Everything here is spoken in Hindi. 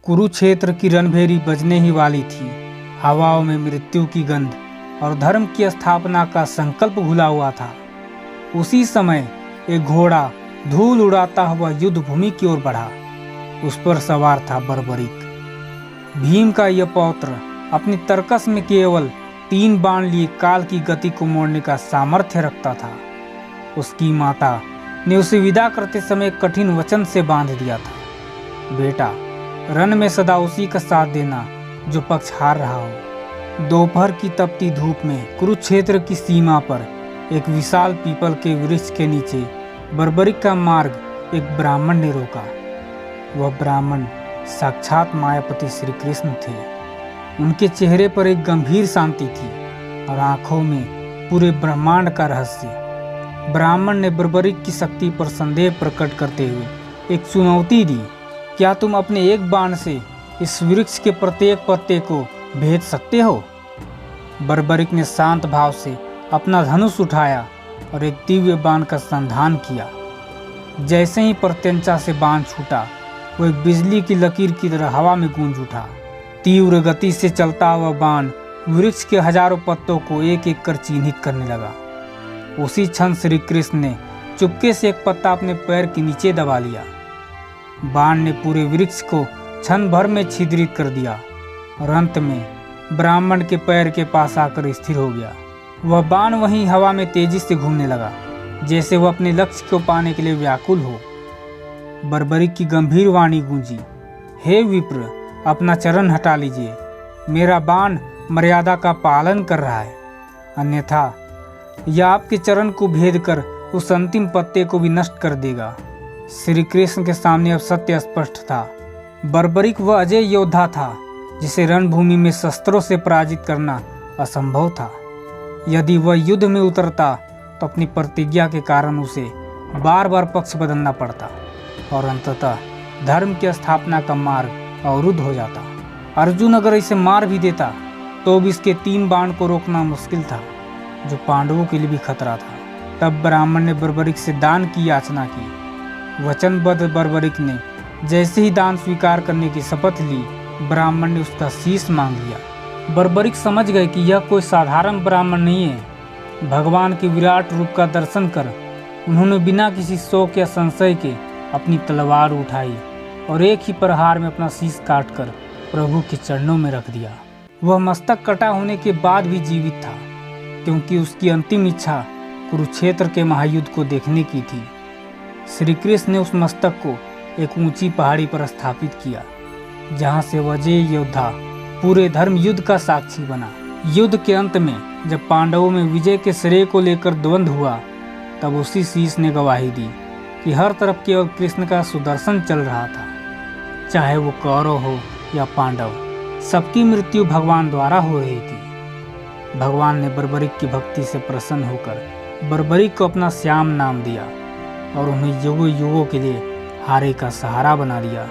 कुरुक्षेत्र की रणभेरी बजने ही वाली थी। हवाओं में मृत्यु की गंध और धर्म की स्थापना का संकल्प घुला हुआ था। उसी समय एक घोड़ा धूल उड़ाता हुआ युद्ध भूमि की ओर बढ़ा। उस पर सवार था बर्बरीक। भीम का यह पौत्र अपनी तरकस में केवल 3 बाण लिए काल की गति को मोड़ने का सामर्थ्य रखता था। उसकी माता ने उसे विदा करते समय एक कठिन वचन से बांध दिया था, बेटा रण में सदा उसी का साथ देना जो पक्ष हार रहा हो। दोपहर की तपती धूप में कुरुक्षेत्र की सीमा पर एक विशाल पीपल के वृक्ष के नीचे बर्बरीक का मार्ग एक ब्राह्मण ने रोका। वह ब्राह्मण साक्षात मायापति श्री कृष्ण थे। उनके चेहरे पर एक गंभीर शांति थी और आंखों में पूरे ब्रह्मांड का रहस्य। ब्राह्मण ने बर्बरीक की शक्ति पर संदेह प्रकट करते हुए एक चुनौती दी, क्या तुम अपने एक बाण से इस वृक्ष के प्रत्येक पत्ते को भेद सकते हो? बर्बरीक ने शांत भाव से अपना धनुष उठाया और एक दिव्य बाण का संधान किया। जैसे ही प्रत्यंचा से बाण छूटा, वो एक बिजली की लकीर की तरह हवा में गूंज उठा। तीव्र गति से चलता हुआ बाण वृक्ष के हजारों पत्तों को एक एक कर चिन्हित करने लगा। उसी क्षण श्री कृष्ण ने चुपके से एक पत्ता अपने पैर के नीचे दबा लिया। बाण ने पूरे वृक्ष को क्षण भर में छिद्रित कर दिया और अंत में ब्राह्मण के पैर के पास आकर स्थिर हो गया। वह बाण वहीं हवा में तेजी से घूमने लगा, जैसे वह अपने लक्ष्य को पाने के लिए व्याकुल हो। बर्बरीक की गंभीर वाणी गूंजी, हे विप्र, अपना चरण हटा लीजिए। मेरा बाण मर्यादा का पालन कर रहा है, अन्यथा यह आपके चरण को भेद कर उस अंतिम पत्ते को भी नष्ट कर देगा। श्री कृष्ण के सामने अब सत्य स्पष्ट था। बर्बरीक वह अजय योद्धा था जिसे रणभूमि में शस्त्रों से पराजित करना असंभव था। यदि वह युद्ध में उतरता तो अपनी प्रतिज्ञा के कारण उसे बार बार पक्ष बदलना पड़ता और अंततः धर्म की स्थापना का मार्ग अवरुद्ध हो जाता। अर्जुन अगर इसे मार भी देता तो भी इसके 3 बाण को रोकना मुश्किल था, जो पांडवों के लिए भी खतरा था। तब ब्राह्मण ने बर्बरीक से दान की याचना की। वचनबद्ध बर्बरीक ने जैसे ही दान स्वीकार करने की शपथ ली, ब्राह्मण ने उसका शीश मांग लिया। बर्बरीक समझ गए कि यह कोई साधारण ब्राह्मण नहीं है। भगवान के विराट रूप का दर्शन कर उन्होंने बिना किसी शोक या संशय के अपनी तलवार उठाई और एक ही प्रहार में अपना शीश काटकर प्रभु के चरणों में रख दिया। वह मस्तक कटा होने के बाद भी जीवित था, क्योंकि उसकी अंतिम इच्छा कुरुक्षेत्र के महायुद्ध को देखने की थी। श्री कृष्ण ने उस मस्तक को एक ऊंची पहाड़ी पर स्थापित किया, जहां से वह अजय योद्धा पूरे धर्म युद्ध का साक्षी बना। युद्ध के अंत में जब पांडवों में विजय के श्रेय को लेकर द्वंद्व हुआ, तब उसी शीश ने गवाही दी कि हर तरफ केवल कृष्ण का सुदर्शन चल रहा था। चाहे वो कौरव हो या पांडव, सबकी मृत्यु भगवान द्वारा हो रही थी। भगवान ने बर्बरीक की भक्ति से प्रसन्न होकर बर्बरीक को अपना श्याम नाम दिया और उन्हें युगों युगों के लिए हारे का सहारा बना दिया।